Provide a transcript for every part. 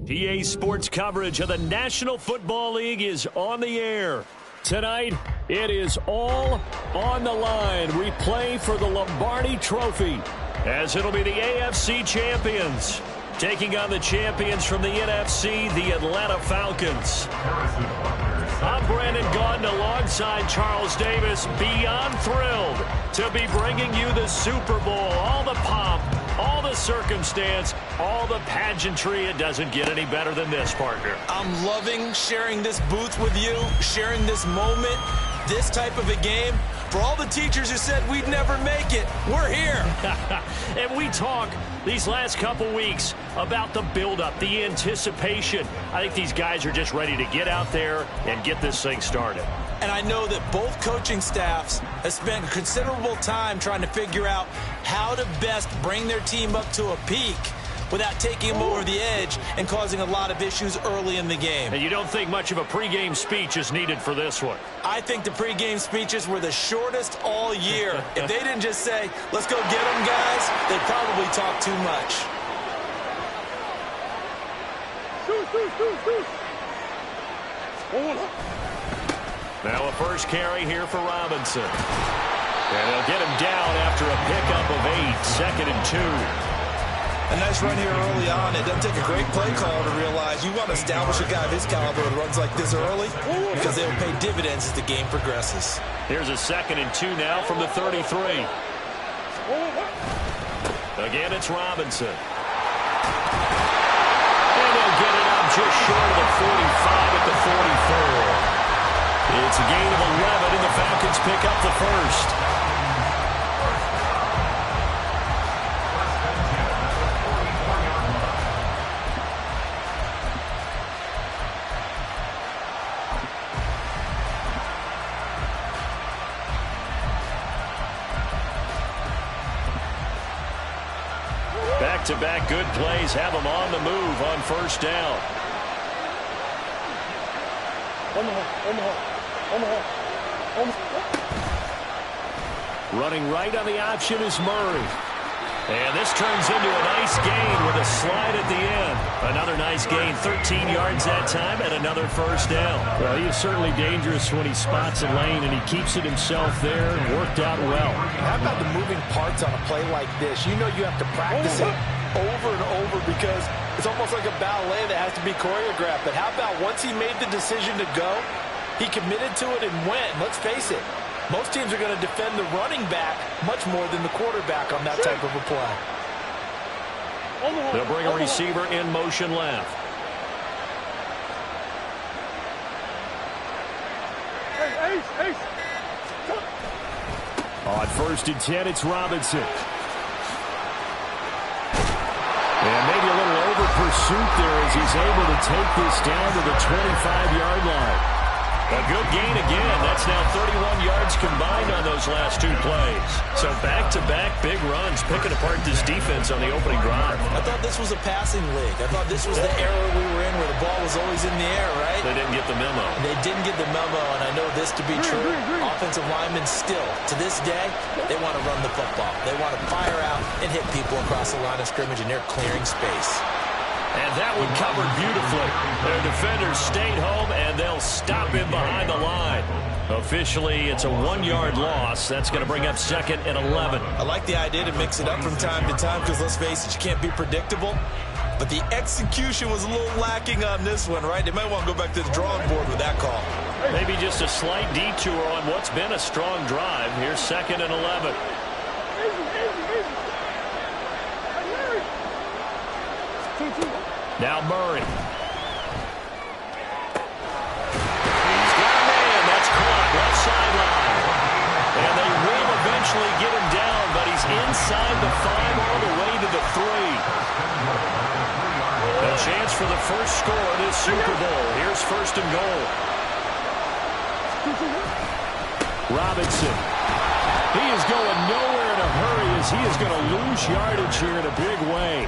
PA Sports coverage of the National Football League is on the air. Tonight, it is all on the line. We play for the Lombardi Trophy, as it'll be the AFC champions taking on the champions from the NFC, the Atlanta Falcons. I'm Brandon Gaudin alongside Charles Davis, beyond thrilled to be bringing you the Super Bowl. All the pomp, all the circumstance, all the pageantry. It doesn't get any better than this, partner. I'm loving sharing this booth with you, sharing this moment, this type of a game. For all the teachers who said we'd never make it, we're here. And we talk these last couple weeks about the buildup, the anticipation. I think these guys are just ready to get out there and get this thing started. And I know that both coaching staffs have spent considerable time trying to figure out how to best bring their team up to a peak without taking them over the edge and causing a lot of issues early in the game. And you don't think much of a pregame speech is needed for this one? I think the pregame speeches were the shortest all year. If they didn't just say, let's go get them, guys, they'd probably talk too much. Now a first carry here for Robinson. And they'll get him down after a pickup of 8, 2nd and 2. A nice run here early on. It doesn't take a great play call to realize you want to establish a guy of his caliber who runs like this early because they will pay dividends as the game progresses. Here's a 2nd and 2 now from the 33. Again, it's Robinson. And they'll get it up just short of the 45 at the 44. It's a gain of 11, and the Falcons pick up the first. Back-to-back good plays have them on the move on first down. Running right on the option is Murray. And this turns into a nice gain with a slide at the end. Another nice gain, 13 yards that time, and another first down. Well, he is certainly dangerous when he spots a lane, and he keeps it himself there and worked out well. How about the moving parts on a play like this? You know you have to practice it over and over because it's almost like a ballet that has to be choreographed. But how about once he made the decision to go, he committed to it and went. Let's face it, most teams are going to defend the running back much more than the quarterback on that type of a play. They'll bring a receiver in motion left. On 1st and 10, it's Robinson. And maybe a little over pursuit there as he's able to take this down to the 25-yard line. A good gain again. That's now 31 yards combined on those last two plays. So back-to-back big runs, picking apart this defense on the opening drive. I thought this was a passing league. I thought this was the era we were in where the ball was always in the air, right? They didn't get the memo. They didn't get the memo, and I know this to be true. Offensive linemen still, to this day, they want to run the football. They want to fire out and hit people across the line of scrimmage, and they're clearing space. And that one covered beautifully. Their defenders stayed home, and they'll stop him behind the line. Officially, it's a 1-yard loss. That's going to bring up 2nd and 11. I like the idea to mix it up from time to time because, let's face it, you can't be predictable. But the execution was a little lacking on this one, right? They might want to go back to the drawing board with that call. Maybe just a slight detour on what's been a strong drive. Here's 2nd and 11. Now Murray. He's got a man. That's caught. Left sideline. And they will eventually get him down, but he's inside the 5 all the way to the 3. A chance for the first score of this Super Bowl. Here's 1st and goal. Robinson. He is going nowhere in a hurry as he is going to lose yardage here in a big way.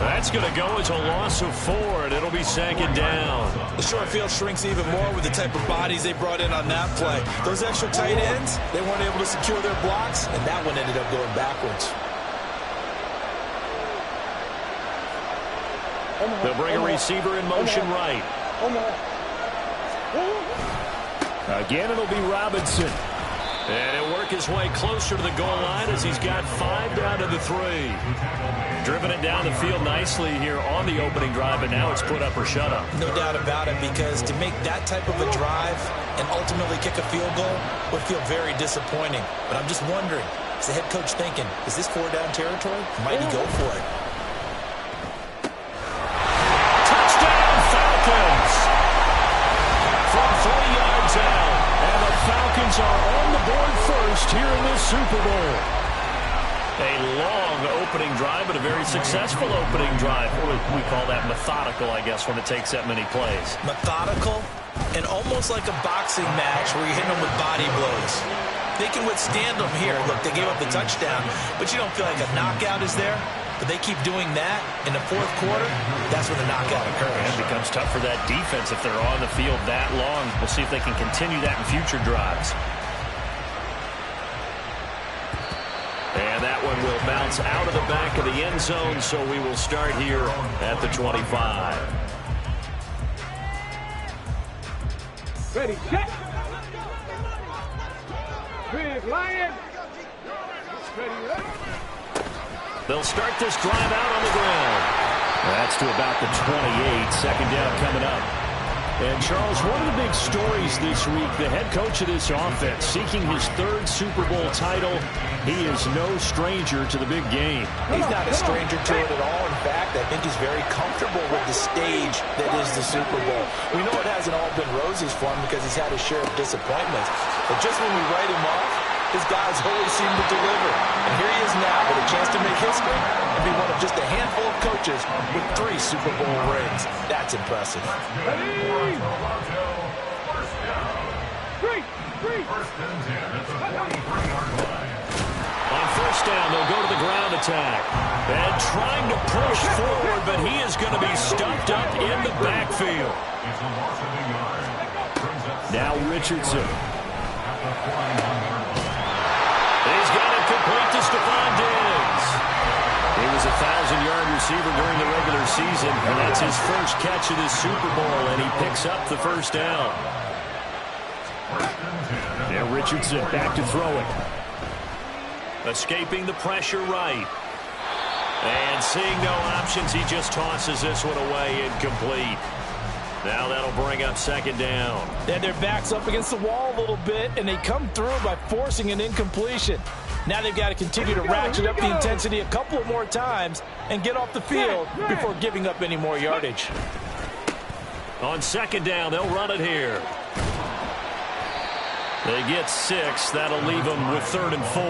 That's going to go as a loss of 4, and it'll be 2nd down. The short field shrinks even more with the type of bodies they brought in on that play. Those extra tight ends, they weren't able to secure their blocks, and that one ended up going backwards. They'll bring a receiver in motion right. Again, it'll be Robinson. And he'll work his way closer to the goal line as he's got 5 down to the 3. Driven it down the field nicely here on the opening drive, but now it's put up or shut up. No doubt about it, because to make that type of a drive and ultimately kick a field goal would feel very disappointing. But I'm just wondering, is the head coach thinking, is this 4-down territory? Might he go for it? Touchdown, Falcons! From 3 yards out, and the Falcons are on the board first here in this Super Bowl. A long opening drive, but a very successful opening drive. We call that methodical, I guess, when it takes that many plays. Methodical and almost like a boxing match where you're hitting them with body blows. They can withstand them here. Look, they gave up the touchdown, but you don't feel like a knockout is there. But they keep doing that in the 4th quarter. That's when the knockout occurs. And it becomes tough for that defense if they're on the field that long. We'll see if they can continue that in future drives. And that one will bounce out of the back of the end zone, so we will start here at the 25. Ready, set. Big Lion. Ready, ready. They'll start this drive out on the ground. That's to about the 28. 2nd down coming up. And, Charles, one of the big stories this week, the head coach of this offense seeking his 3rd Super Bowl title. He is no stranger to the big game. He's not a stranger to it at all. In fact, I think he's very comfortable with the stage that is the Super Bowl. We know it hasn't all been roses for him because he's had his share of disappointments. But just when we write him off, his guys always seem to deliver. And here he is now with a chance to make history and be one of just a handful of coaches with 3 Super Bowl rings. That's impressive. Ready. Three. On 1st down, they'll go to the ground attack. And trying to push forward, but he is going to be stuffed up in the backfield. Now Richardson. He's got it complete to Stephon Diggs. He was a 1,000-yard receiver during the regular season, and that's his first catch of this Super Bowl, and he picks up the 1st down. Now Richardson back to throw it. Escaping the pressure right. And seeing no options, he just tosses this one away incomplete. Now that'll bring up 2nd down. They had their backs up against the wall a little bit, and they come through by forcing an incompletion. Now they've got to continue to ratchet up the intensity a couple of more times and get off the field before giving up any more yardage. On 2nd down, they'll run it here. They get 6. That'll leave them with 3rd and 4.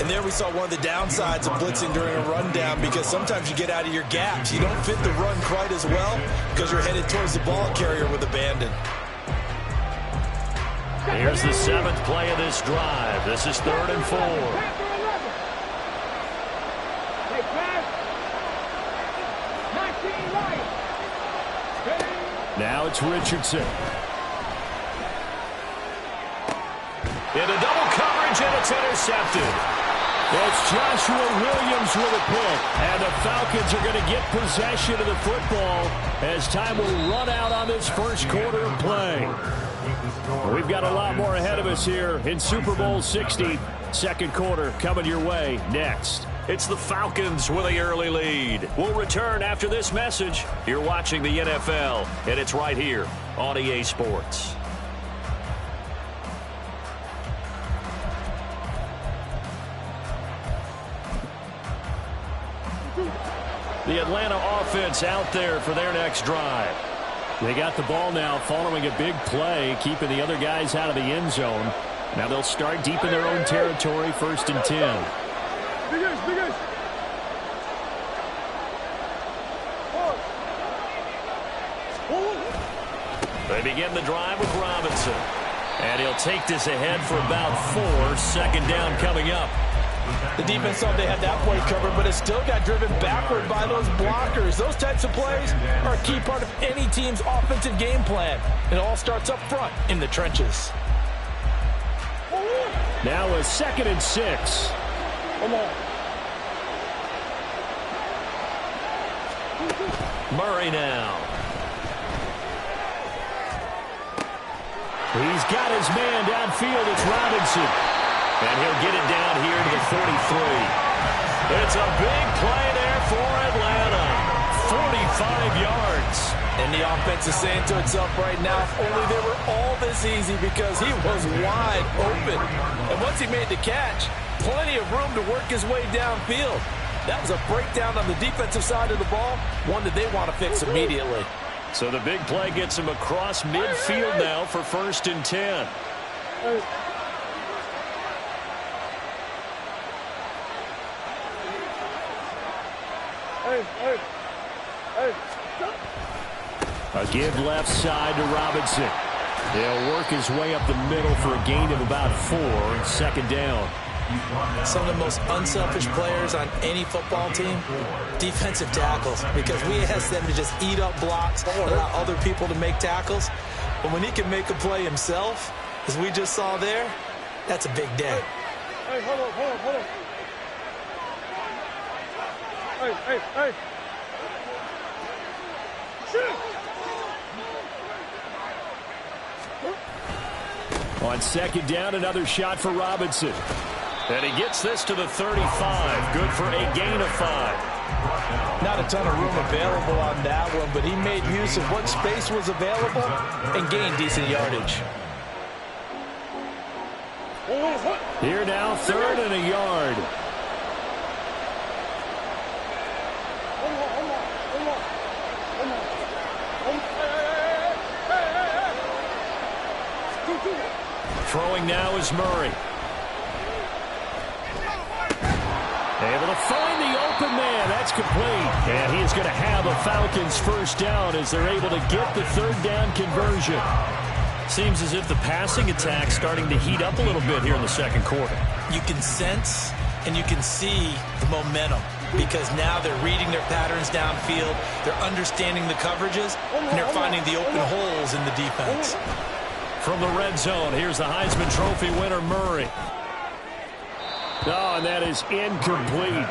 And there we saw one of the downsides of blitzing during a rundown, because sometimes you get out of your gaps. You don't fit the run quite as well because you're headed towards the ball carrier with abandon. Here's the 7th play of this drive. This is 3rd and 4. Now it's Richardson. Into double coverage, and it's intercepted. It's Joshua Williams with a pick, and the Falcons are going to get possession of the football as time will run out on this 1st quarter of play. We've got a lot more ahead of us here in Super Bowl 60. 2nd quarter coming your way next. It's the Falcons with the early lead. We'll return after this message. You're watching the NFL, and it's right here on EA Sports. The Atlanta offense out there for their next drive. They got the ball now following a big play, keeping the other guys out of the end zone. Now they'll start deep in their own territory, 1st and 10. They begin the drive with Robinson. And he'll take this ahead for about 4. 2nd down coming up. The defense thought they had that play covered, but it still got driven backward by those blockers. Those types of plays are a key part of any team's offensive game plan. It all starts up front in the trenches. Now a 2nd and 6. Come on. Murray now. He's got his man downfield. It's Robinson. And he'll get it down here to the 43. It's a big play there for Atlanta. 45 yards. And the offense is saying to itself right now, if only they were all this easy, because he was wide open. And once he made the catch, plenty of room to work his way downfield. That was a breakdown on the defensive side of the ball, one that they want to fix immediately. So the big play gets him across midfield now for 1st and 10. A give left side to Robinson. He'll work his way up the middle for a gain of about 4 and 2nd down. Some of the most unselfish players on any football team, defensive tackles, because we ask them to just eat up blocks, allow other people to make tackles. But when he can make a play himself, as we just saw there, that's a big day. Hey, hold on. Hey. Shoot! On 2nd down, another shot for Robinson. And he gets this to the 35. Good for a gain of 5. Not a ton of room available on that one, but he made use of what space was available and gained decent yardage. Here now, 3rd and a yard. Throwing now is Murray. Able to find the open man. That's complete. And he is going to have a Falcons 1st down as they're able to get the 3rd down conversion. Seems as if the passing attack's starting to heat up a little bit here in the 2nd quarter. You can sense and you can see the momentum, because now they're reading their patterns downfield, they're understanding the coverages, and they're finding the open holes in the defense. From the red zone, here's the Heisman Trophy winner, Murray. Oh, and that is incomplete.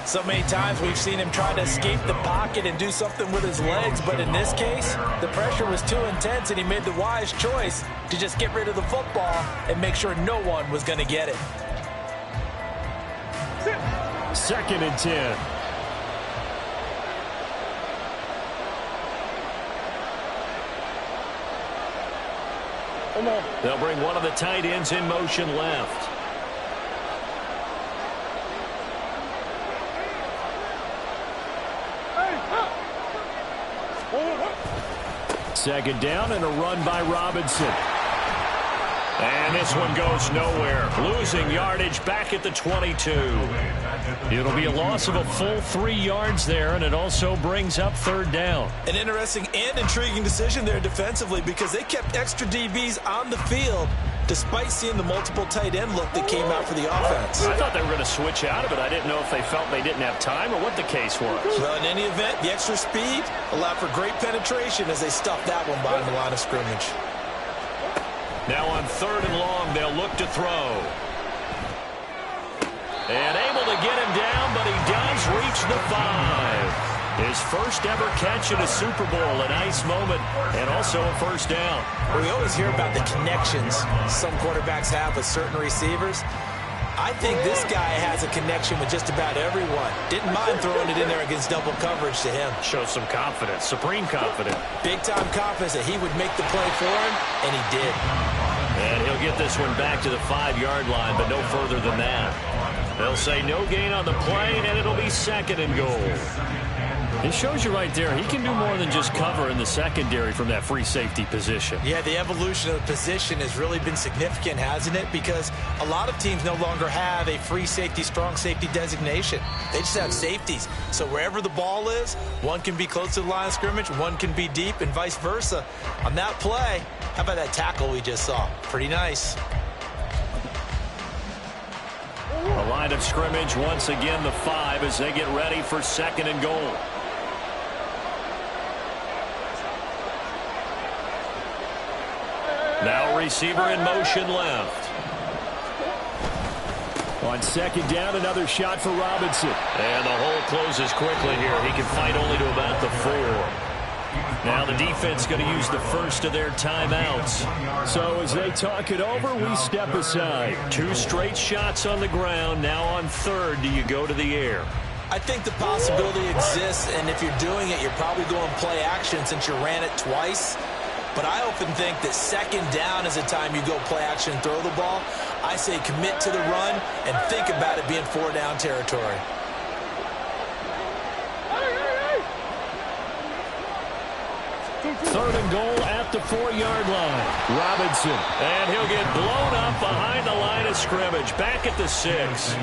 So many times we've seen him try to escape the pocket and do something with his legs, but in this case, the pressure was too intense, and he made the wise choice to just get rid of the football and make sure no one was going to get it. 2nd and 10. They'll bring one of the tight ends in motion left. Second down and a run by Robinson. And this one goes nowhere. Losing yardage back at the 22. It'll be a loss of a full 3 yards there, and it also brings up 3rd down. An interesting and intriguing decision there defensively, because they kept extra DBs on the field despite seeing the multiple tight end look that came out for the offense. I thought they were going to switch out of it. I didn't know if they felt they didn't have time or what the case was. Well, in any event, the extra speed allowed for great penetration as they stuffed that one behind the line of scrimmage. Now on 3rd and long, they'll look to throw. And able to get him down, but he does reach the 5. His first ever catch in a Super Bowl, a nice moment, and also a 1st down. We always hear about the connections some quarterbacks have with certain receivers. I think this guy has a connection with just about everyone. Didn't mind throwing it in there against double coverage to him. Shows some confidence, supreme confidence. Big-time confidence that he would make the play for him, and he did. And he'll get this one back to the 5-yard line, but no further than that. They'll say no gain on the play, and it'll be 2nd and goal. It shows you right there, he can do more than just cover in the secondary from that free safety position. Yeah, the evolution of the position has really been significant, hasn't it? Because a lot of teams no longer have a free safety, strong safety designation. They just have safeties. So wherever the ball is, one can be close to the line of scrimmage, one can be deep, and vice versa. On that play, how about that tackle we just saw? Pretty nice. The line of scrimmage, once again, the 5 as they get ready for 2nd and goal. Now receiver in motion left. On second down, another shot for Robinson. And the hole closes quickly here. He can fight only to about the 4. Now the defense going to use the first of their timeouts. So as they talk it over, we step aside. 2 straight shots on the ground. Now on third, do you go to the air? I think the possibility exists, and if you're doing it, you're probably going play action since you ran it twice. But I often think that second down is the time you go play action and throw the ball. I say commit to the run and think about it being 4-down territory. Third and goal at the 4-yard line. Robinson. And he'll get blown up behind the line of scrimmage. Back at the 6.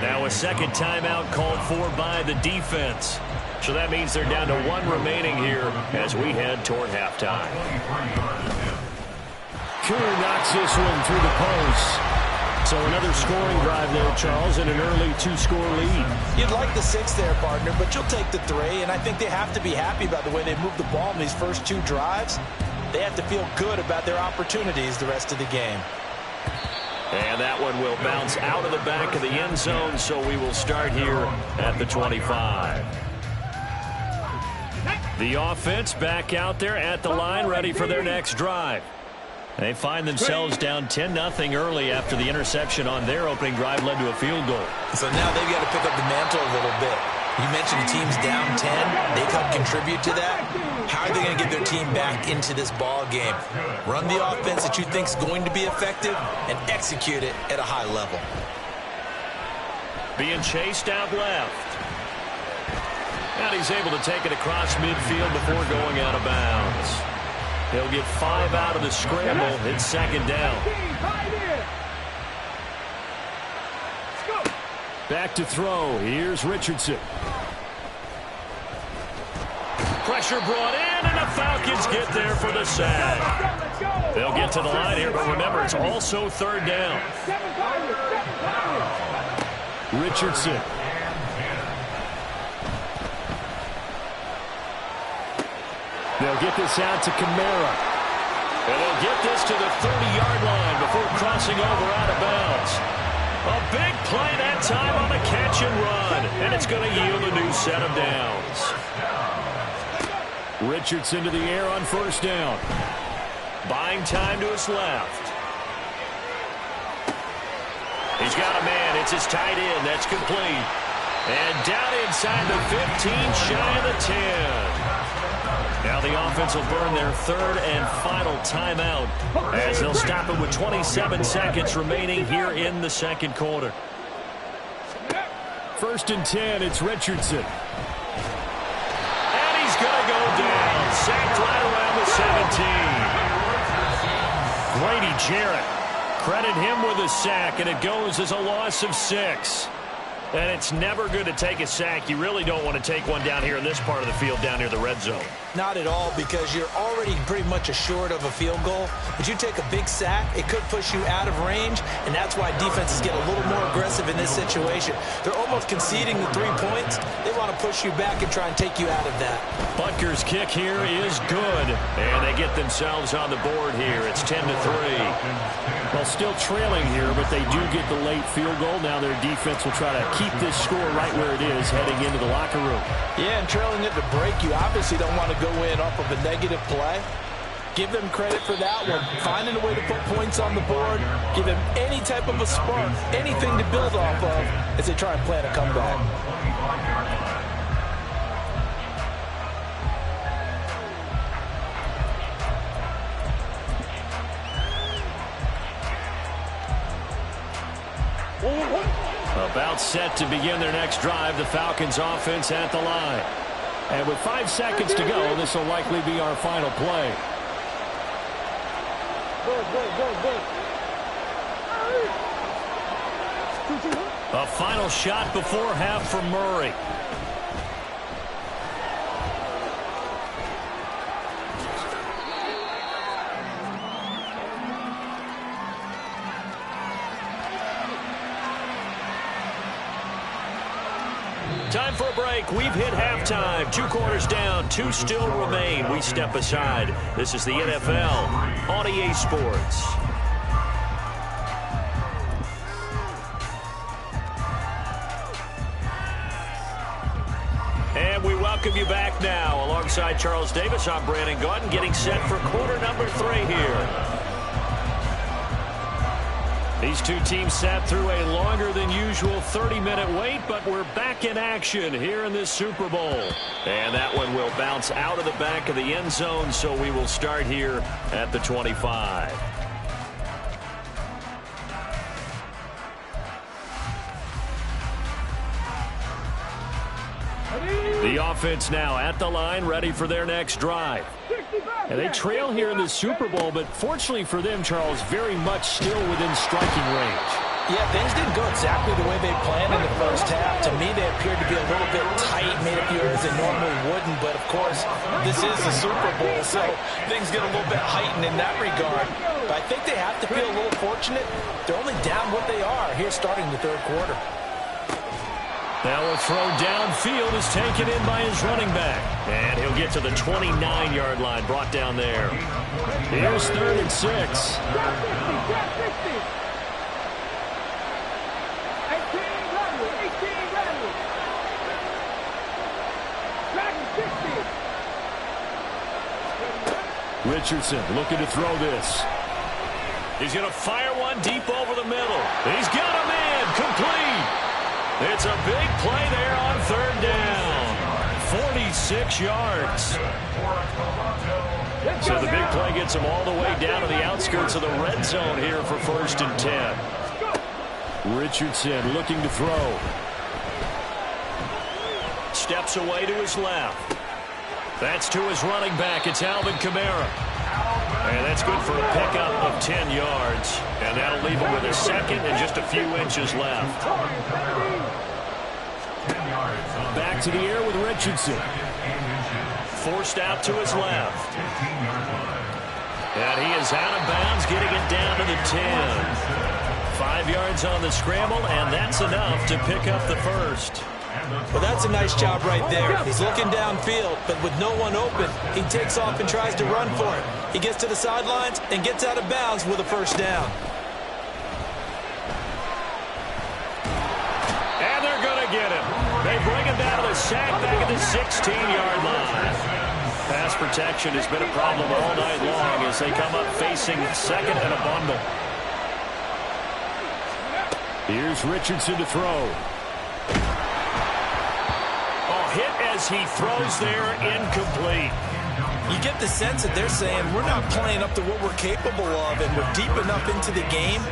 Now a second timeout called for by the defense. So that means they're down to 1 remaining here as we head toward halftime. Cooner knocks this one through the post. So another scoring drive there, Charles, and an early 2-score lead. You'd like the 6 there, partner, but you'll take the 3, and I think they have to be happy about the way they moved the ball in these first 2 drives. They have to feel good about their opportunities the rest of the game. And that one will bounce out of the back of the end zone, so we will start here at the 25. The offense back out there at the line, ready for their next drive. They find themselves down 10-0 early after the interception on their opening drive led to a field goal. So now they've got to pick up the mantle a little bit. You mentioned the team's down 10. They've helped contribute to that. How are they going to get their team back into this ball game? Run the offense that you think is going to be effective and execute it at a high level. Being chased out left. And he's able to take it across midfield before going out of bounds. He'll get 5 out of the scramble. It's second down. Back to throw. Here's Richardson. Pressure brought in, and the Falcons get there for the sack. They'll get to the line here, but remember, it's also third down. Richardson. They'll get this out to Kamara. And they'll get this to the 30-yard line before crossing over out of bounds. A big play that time on the catch and run. And it's going to yield a new set of downs. Richardson to the air on first down. Buying time to his left. He's got a man. It's his tight end. That's complete. And down inside the 15, shy of the 10. Now the offense will burn their third and final timeout as they'll stop it with 27 seconds remaining here in the second quarter. First and 10, it's Richardson. And he's going to go down. Sacked right around the 17. Grady Jarrett. Credit him with a sack, and it goes as a loss of 6. And it's never good to take a sack. You really don't want to take one down here in this part of the field down near the red zone. Not at all, because you're already pretty much assured of a field goal. But you take a big sack, it could push you out of range, and that's why defenses get a little more aggressive in this situation. They're almost conceding the 3 points. They want to push you back and try and take you out of that. Butker's kick here is good, and they get themselves on the board here. It's 10-3. Well, still trailing here, but they do get the late field goal. Now their defense will try to keep this score right where it is heading into the locker room. Yeah, and trailing it to break, you obviously don't want to go in off of a negative play. Give them credit for that one. Finding a way to put points on the board, give them any type of a spark, anything to build off of as they try and plan a comeback. About set to begin their next drive, the Falcons offense at the line. And with 5 seconds to go, this will likely be our final play. A final shot before half for Murray. Time for a break. We've hit halftime. 2 quarters down. 2 still remain. We step aside. This is the NFL on EA Sports. welcome you back now. Alongside Charles Davis, I'm Brandon Gaudin, getting set for quarter number 3 here. These two teams sat through a longer than usual 30-minute wait, but we're back in action here in this Super Bowl. And that one will bounce out of the back of the end zone, so we will start here at the 25. The offense now at the line, ready for their next drive. And they trail here in the Super Bowl, but fortunately for them, Charles, very much still within striking range. Yeah, things didn't go exactly the way they planned in the first half. To me, they appeared to be a little bit tight, made a few errors they normally wouldn't. But, of course, this is the Super Bowl, so things get a little bit heightened in that regard. But I think they have to feel a little fortunate. They're only down what they are here starting the third quarter. Now a throw downfield is taken in by his running back. And he'll get to the 29-yard line, brought down there. Here's 3rd and 6. Richardson looking to throw this. He's going to fire one deep over the middle. He's got a man, complete. It's a big play there on 3rd down. 46 yards. So the big play gets him all the way down to the outskirts of the red zone here for 1st and 10. Richardson looking to throw. Steps away to his left. That's to his running back. It's Alvin Kamara. And that's good for a pickup of 10 yards. And that'll leave him with a second and just a few inches left. Back to the air with Richardson. Forced out to his left. And he is out of bounds, getting it down to the 10. 5 yards on the scramble, and that's enough to pick up the first. Well, that's a nice job right there. He's looking downfield, but with no one open, he takes off and tries to run for it. He gets to the sidelines and gets out of bounds with a first down. And they're going to get him. They bring him down to the sack back at the 16-yard line. Pass protection has been a problem all night long as they come up facing 2nd and a bundle. Here's Richardson to throw. Hit as he throws there, incomplete. You get the sense that they're saying we're not playing up to what we're capable of, and we're deep enough into the game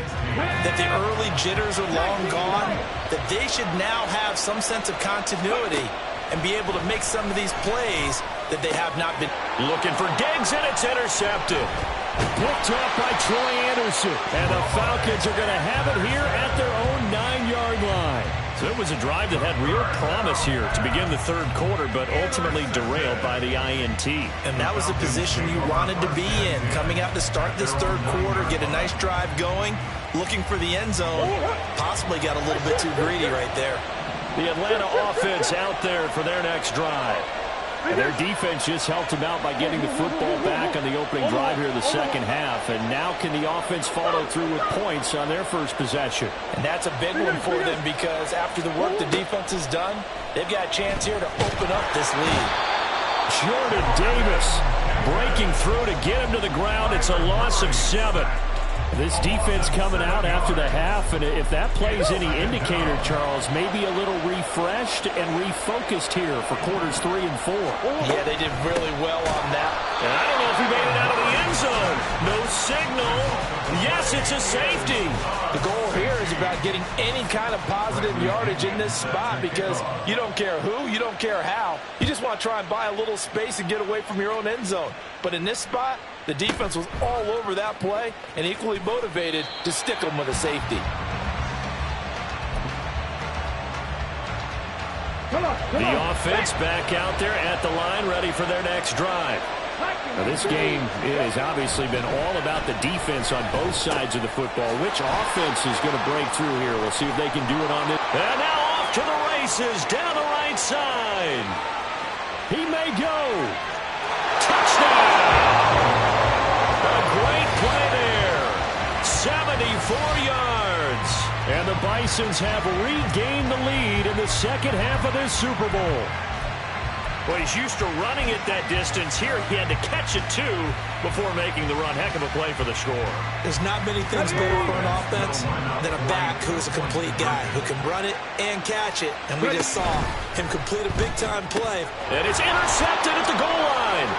that the early jitters are long gone, that they should now have some sense of continuity and be able to make some of these plays that they have not been. Looking for Diggs, and it's intercepted. Picked up by Troy Anderson. And the Falcons are going to have it here at their own 9-yard line. So it was a drive that had real promise here to begin the third quarter, but ultimately derailed by the INT. And that was the position you wanted to be in, coming out to start this third quarter, get a nice drive going, looking for the end zone. Possibly got a little bit too greedy right there. The Atlanta offense out there for their next drive. And their defense just helped them out by getting the football back on the opening drive here in the second half. And now can the offense follow through with points on their first possession? And that's a big one for them because after the work the defense has done, they've got a chance here to open up this lead. Jordan Davis breaking through to get him to the ground. It's a loss of 7. This defense coming out after the half, and if that plays any indicator, Charles, maybe a little refreshed and refocused here for quarters 3 and 4. Yeah, they did really well on that. And I don't know if he made it out of the end zone. No signal. Yes, it's a safety. The goal here is about getting any kind of positive yardage in this spot because you don't care who, you don't care how. You just want to try and buy a little space and get away from your own end zone. But in this spot, the defense was all over that play and equally motivated to stick them with a safety. The offense back out there at the line, ready for their next drive. Now, this game has obviously been all about the defense on both sides of the football. Which offense is going to break through here? We'll see if they can do it on this. And now off to the races, down the right side. He may go. Touchdown! A great play there. 74 yards. And the Bisons have regained the lead in the second half of this Super Bowl. Well, he's used to running it that distance. Here, he had to catch it, too, before making the run. Heck of a play for the score. There's not many things better for an offense than a back who's a complete guy, who can run it and catch it. And we just saw him complete a big-time play. And it's intercepted at the goal line.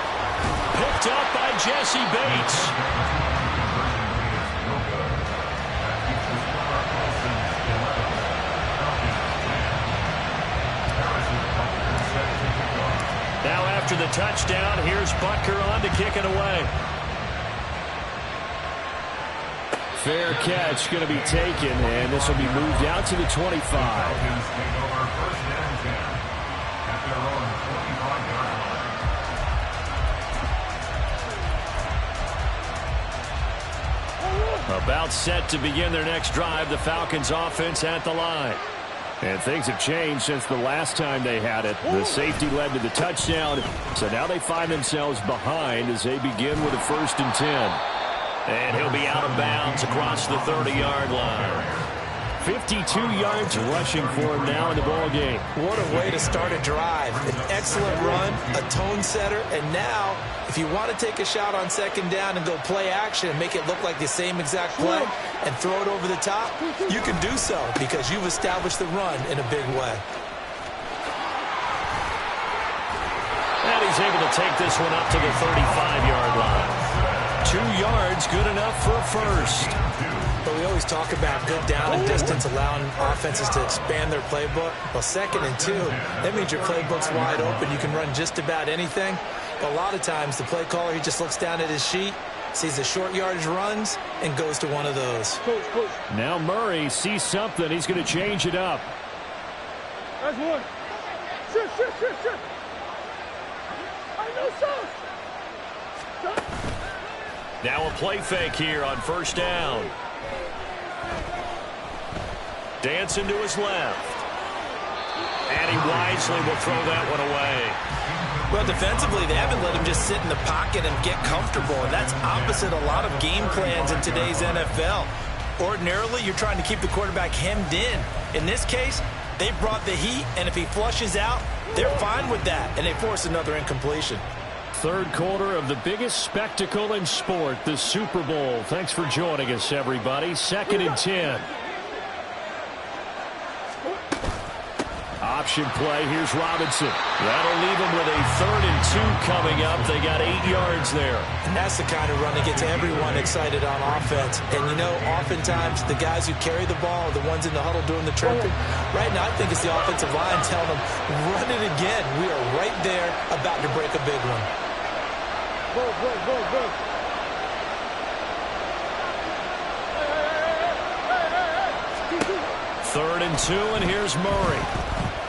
Picked up by Jesse Bates. Now after the touchdown, here's Butker on to kick it away. Fair catch going to be taken, and this will be moved out to the 25. About set to begin their next drive, the Falcons offense at the line. And things have changed since the last time they had it. The safety led to the touchdown, so now they find themselves behind as they begin with a 1st and 10. And he'll be out of bounds across the 30-yard line. 52 yards rushing for him now in the ball game. What a way to start a drive. An excellent run, a tone setter, and now if you want to take a shot on 2nd down and go play action and make it look like the same exact play and throw it over the top, you can do so because you've established the run in a big way. And he's able to take this one up to the 35-yard line. 2 yards, good enough for a first. But we always talk about good down and distance, allowing offenses to expand their playbook. Well, 2nd and 2, that means your playbook's wide open. You can run just about anything. But a lot of times, the play caller, he just looks down at his sheet, sees the short yardage runs, and goes to one of those. Now Murray sees something. He's going to change it up. That's one. Shit. I know so. Now a play fake here on 1st down. Dancing to his left. And he wisely will throw that one away. Well, defensively, they haven't let him just sit in the pocket and get comfortable. And that's opposite a lot of game plans in today's NFL. Ordinarily, you're trying to keep the quarterback hemmed in. In this case, they brought the heat, and if he flushes out, they're fine with that, and they force another incompletion. 3rd quarter of the biggest spectacle in sport, the Super Bowl. Thanks for joining us, everybody. 2nd and 10. Option play. Here's Robinson. That'll leave him with a 3rd and 2 coming up. They got 8 yards there. And that's the kind of run that gets everyone excited on offense. And, you know, oftentimes the guys who carry the ball are the ones in the huddle doing the chirping. Right now, I think it's the offensive line telling them, run it again. We are right there about to break a big one. Go. 3rd and 2, and here's Murray.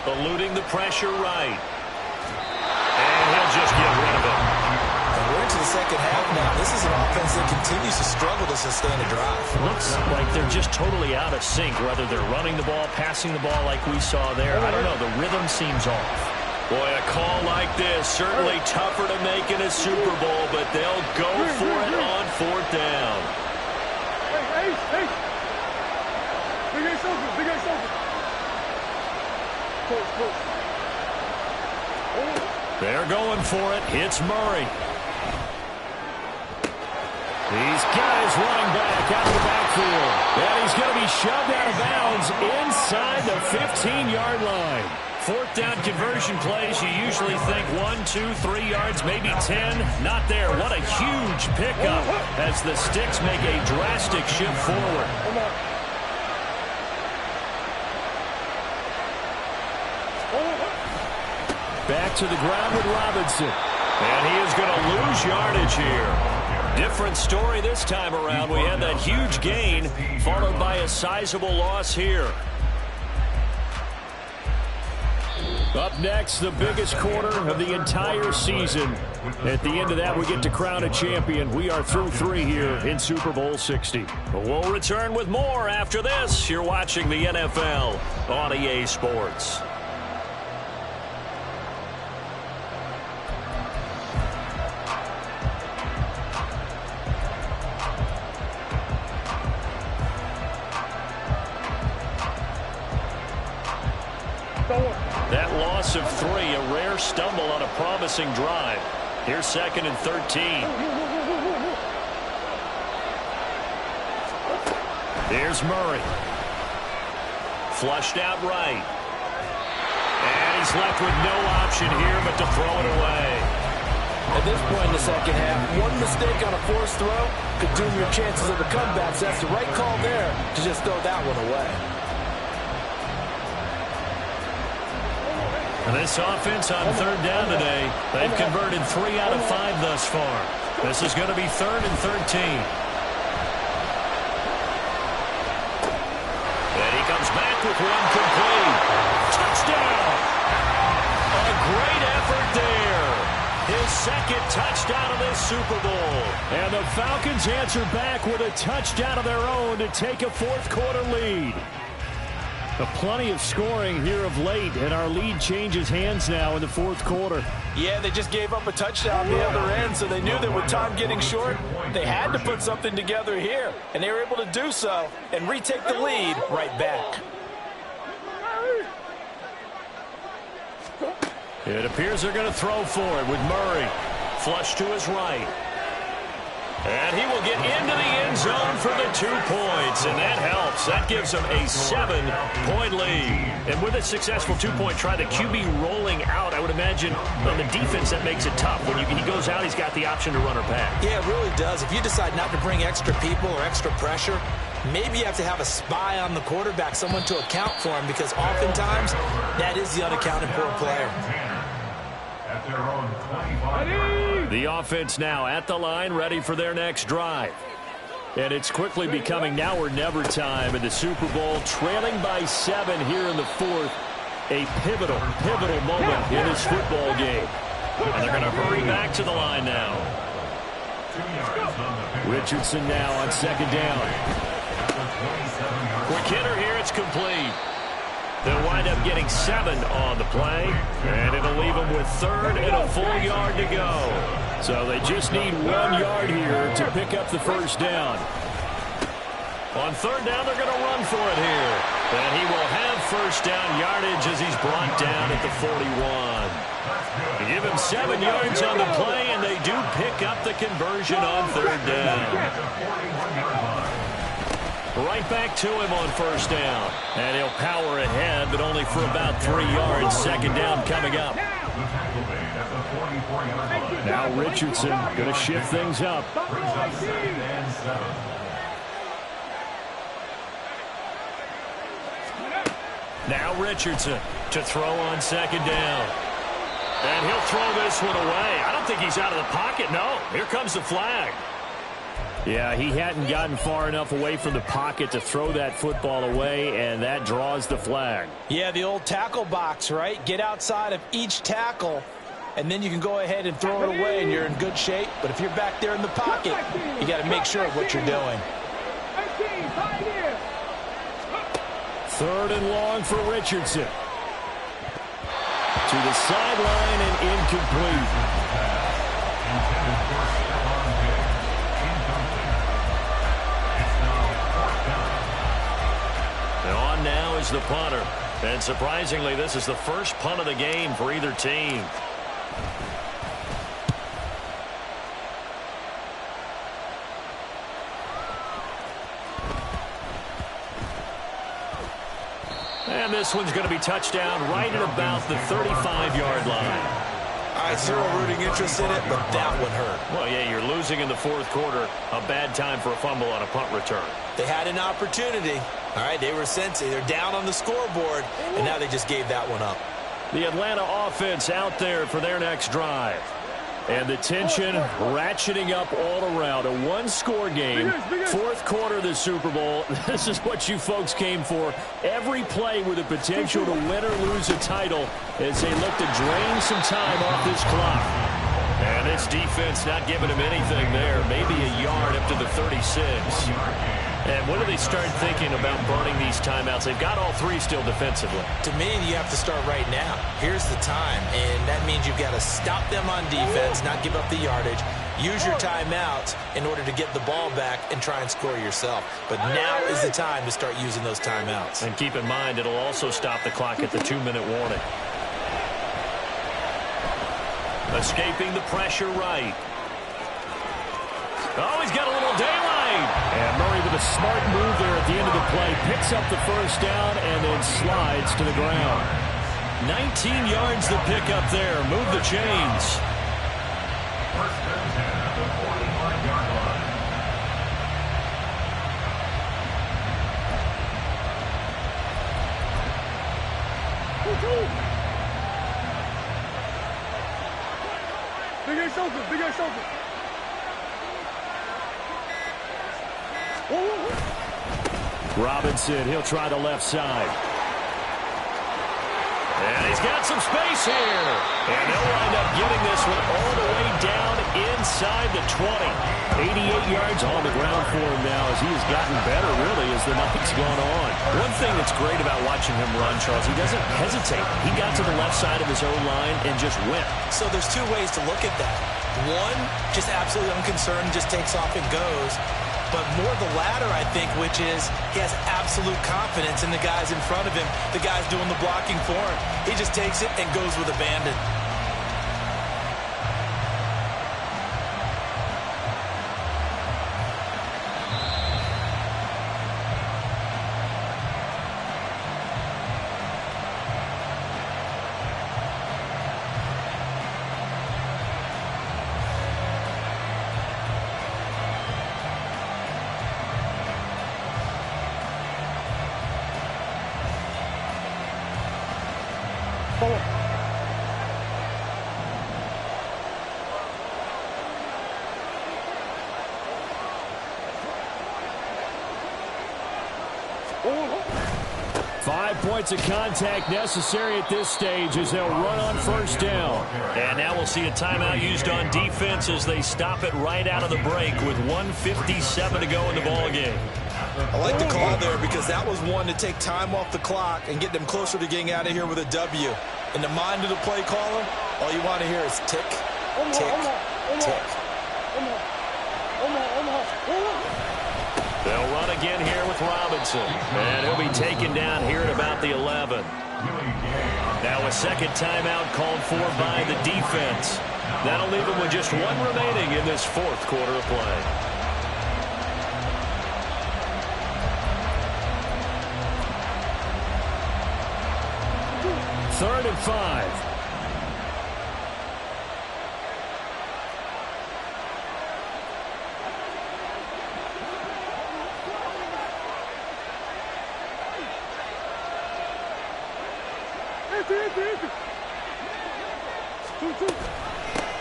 Eluding the pressure right. And he'll just get rid of it. And we're into the 2nd half now. This is an offense that continues to struggle to sustain a drive. Looks like they're just totally out of sync, whether they're running the ball, passing the ball like we saw there. I don't know. The rhythm seems off. Boy, a call like this, certainly tougher to make in a Super Bowl, but they'll go for it on 4th down. Hey. Big Ace open. Coach. They're going for it. It's Murray. He's got his running back out of the backfield. And he's going to be shoved out of bounds inside the 15-yard line. 4th down conversion plays, you usually think 1, 2, 3 yards, maybe 10. Not there. What a huge pickup as the Sticks make a drastic shift forward. Back to the ground with Robinson. And he is going to lose yardage here. Different story this time around. We had that huge gain followed by a sizable loss here. Up next, the biggest quarter of the entire season. At the end of that, we get to crown a champion. We are through 3 here in Super Bowl 60. We'll return with more after this. You're watching the NFL on EA Sports. That loss loss of 3, a rare stumble on a promising drive. Here's 2nd and 13. Here's Murray. Flushed out right. And he's left with no option here but to throw it away. At this point in the second half, one mistake on a forced throw could doom your chances of a comeback. So that's the right call there to just throw that one away. This offense on 3rd down today, they've converted 3 out of 5 thus far. This is going to be 3rd and 13. And he comes back with one complete. Touchdown! A great effort there. His 2nd touchdown of this Super Bowl. And the Falcons answer back with a touchdown of their own to take a 4th quarter lead. Plenty of scoring here of late, and our lead changes hands now in the 4th quarter. Yeah, they just gave up a touchdown the other end, so they knew that with time getting short, they had to put something together here, and they were able to do so and retake the lead right back. It appears they're going to throw for it with Murray. Flush to his right. And he will get into the end zone for the 2 points, and that helps. That gives him a 7-point lead. And with a successful 2-point try, the QB rolling out, I would imagine on the defense that makes it tough. When he goes out, he's got the option to run or pass. Yeah, it really does. If you decide not to bring extra people or extra pressure, maybe you have to have a spy on the quarterback, someone to account for him, because oftentimes that is the unaccounted for player. The offense now at the line, ready for their next drive. And it's quickly becoming now or never time in the Super Bowl, trailing by 7 here in the 4th. A pivotal moment in this football game. And they're going to hurry back to the line now. Richardson now on 2nd down. Quick hitter here, it's complete. They'll wind up getting 7 on the play, and it'll leave them with 3rd and a full yard to go. So they just need 1 yard here to pick up the 1st down. On 3rd down, they're going to run for it here. And he will have 1st down yardage as he's brought down at the 41. They give him 7 yards on the play, and they do pick up the conversion on 3rd down. Right back to him on 1st down. And he'll power ahead, but only for about 3 yards. 2nd down coming up. Now Richardson going to shift things up. Now Richardson to throw on 2nd down. And he'll throw this one away. I don't think he's out of the pocket. No, here comes the flag. Yeah, he hadn't gotten far enough away from the pocket to throw that football away, and that draws the flag. Yeah, the old tackle box, right? Get outside of each tackle, and then you can go ahead and throw it away, and you're in good shape. But if you're back there in the pocket, you got to make sure of what you're doing. 3rd and long for Richardson. To the sideline and incomplete. And on now is the punter. And surprisingly, this is the first punt of the game for either team. And this one's going to be touchdown right at about the 35-yard line. All right, zero rooting interest in it, but that one hurt. Well, yeah, you're losing in the 4th quarter. A bad time for a fumble on a punt return. They had an opportunity. All right, they were sensing. They're down on the scoreboard, and now they just gave that one up. The Atlanta offense out there for their next drive. And the tension ratcheting up all around. A 1-score game, 4th quarter of the Super Bowl. This is what you folks came for. Every play with the potential to win or lose a title as they look to drain some time off this clock. And this defense not giving him anything there. Maybe a yard up to the 36. And when do they start thinking about burning these timeouts? They've got all 3 still defensively. To me, you have to start right now. Here's the time, and that means you've got to stop them on defense, not give up the yardage, use your timeouts in order to get the ball back and try and score yourself. But now is the time to start using those timeouts. And keep in mind, it'll also stop the clock at the 2-minute warning. Escaping the pressure right. Oh, he's got a little daylight. And Murray with a smart move there at the end of the play. Picks up the first down and then slides to the ground. 19 yards to pick up there. Move the chains. Big Ace open, Big Ace open. Robinson, he'll try the left side. And he's got some space here. And they'll wind up getting this one all the way down inside the 20. 88 yards on the ground for him now as he has gotten better, really, as the night's gone on. One thing that's great about watching him run, Charles, he doesn't hesitate. He got to the left side of his own line and just went. So there's two ways to look at that. One, just absolutely unconcerned, just takes off and goes. But more the latter, I think, which is he has absolute confidence in the guys in front of him, the guys doing the blocking for him. He just takes it and goes with abandon. Points of contact necessary at this stage as they'll run on first down. And now we'll see a timeout used on defense as they stop it right out of the break with 1:57 to go in the ballgame. I like the call there because that was one to take time off the clock and get them closer to getting out of here with a W. In the mind of the play caller, all you want to hear is tick, tick, tick. They'll run again here with Robinson. And he'll be taken down here at about the 11. Now a second timeout called for by the defense. That'll leave him with just one remaining in this fourth quarter of play. Third and 5.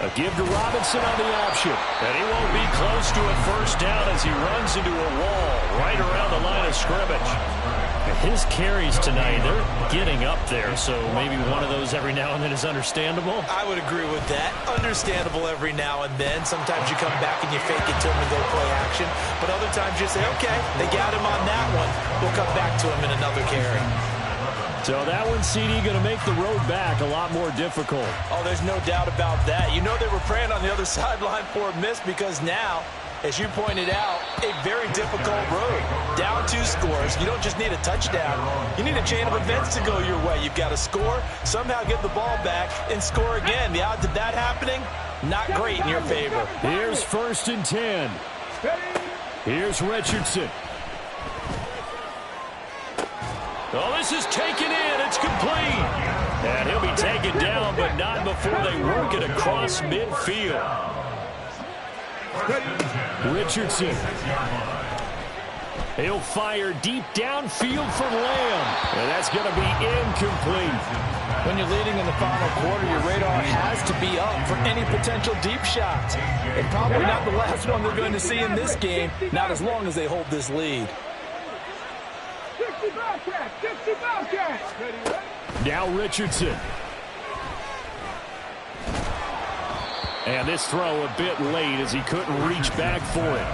A give to Robinson on the option. And he won't be close to a first down as he runs into a wall right around the line of scrimmage. His carries tonight, they're getting up there, so maybe one of those every now and then is understandable. I would agree with that. Understandable every now and then. Sometimes you come back and you fake it to him and go play action. But other times you say, okay, they got him on that one. We'll come back to him in another carry. So that one, CD, going to make the road back a lot more difficult. Oh, there's no doubt about that. You know they were praying on the other sideline for a miss because now, as you pointed out, a very difficult road. Down 2 scores. You don't just need a touchdown. You need a chain of events to go your way. You've got to score, somehow get the ball back, and score again. The odds of that happening, not great in your favor. Here's 1st and 10. Here's Richardson. Oh, this is taken in. It's complete. And he'll be taken down, but not before they work it across midfield. Richardson. He'll fire deep downfield for Lamb. And that's going to be incomplete. When you're leading in the final quarter, your radar has to be up for any potential deep shots. And probably not the last one they're going to see in this game, not as long as they hold this lead. Now Richardson. And this throw a bit late as he couldn't reach back for it.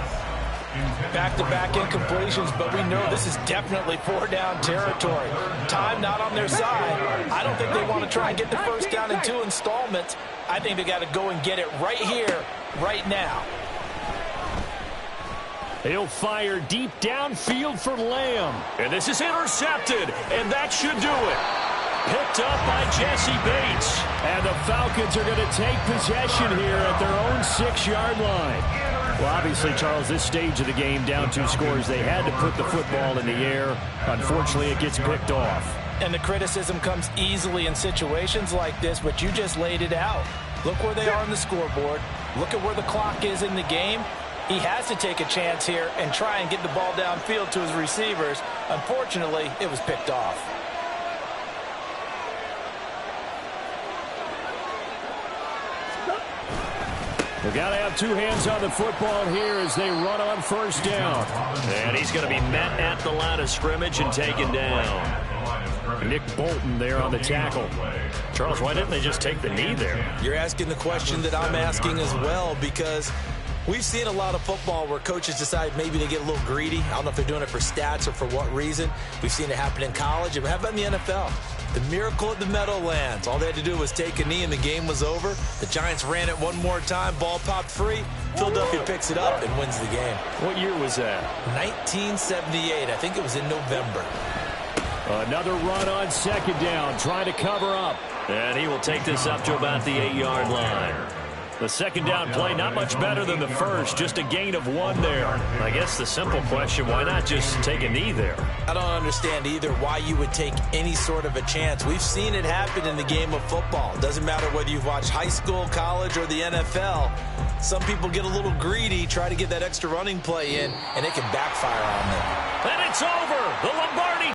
Back-to-back incompletions, but we know this is definitely 4-down territory. Time not on their side. I don't think they want to try and get the first down in 2 installments. I think they got to go and get it right here, right now. He'll fire deep downfield for Lamb. And this is intercepted, and that should do it. Picked up by Jesse Bates. And the Falcons are going to take possession here at their own 6-yard line. Well, obviously, Charles, this stage of the game, down 2 scores, they had to put the football in the air. Unfortunately, it gets picked off. And the criticism comes easily in situations like this, but you just laid it out. Look where they are on the scoreboard. Look at where the clock is in the game. He has to take a chance here and try and get the ball downfield to his receivers. Unfortunately, it was picked off. They've got to have 2 hands on the football here as they run on first down. And he's going to be met at the line of scrimmage and taken down. Nick Bolton there on the tackle. Charles, why didn't they just take the knee there? You're asking the question that I'm asking as well, because we've seen a lot of football where coaches decide maybe to get a little greedy. I don't know if they're doing it for stats or for what reason. We've seen it happen in college. How about in the NFL? The miracle at the Meadowlands. All they had to do was take a knee and the game was over. The Giants ran it one more time. Ball popped free. Philadelphia picks it up and wins the game. What year was that? 1978. I think it was in November. Another run on second down, trying to cover up. And he will take this up to about the 8-yard line. The second down play, not much better than the first, just a gain of 1 there. I guess the simple question, why not just take a knee there? I don't understand either why you would take any sort of a chance. We've seen it happen in the game of football. It doesn't matter whether you've watched high school, college, or the NFL. Some people get a little greedy, try to get that extra running play in, and it can backfire on them. And it's over. The Lombardi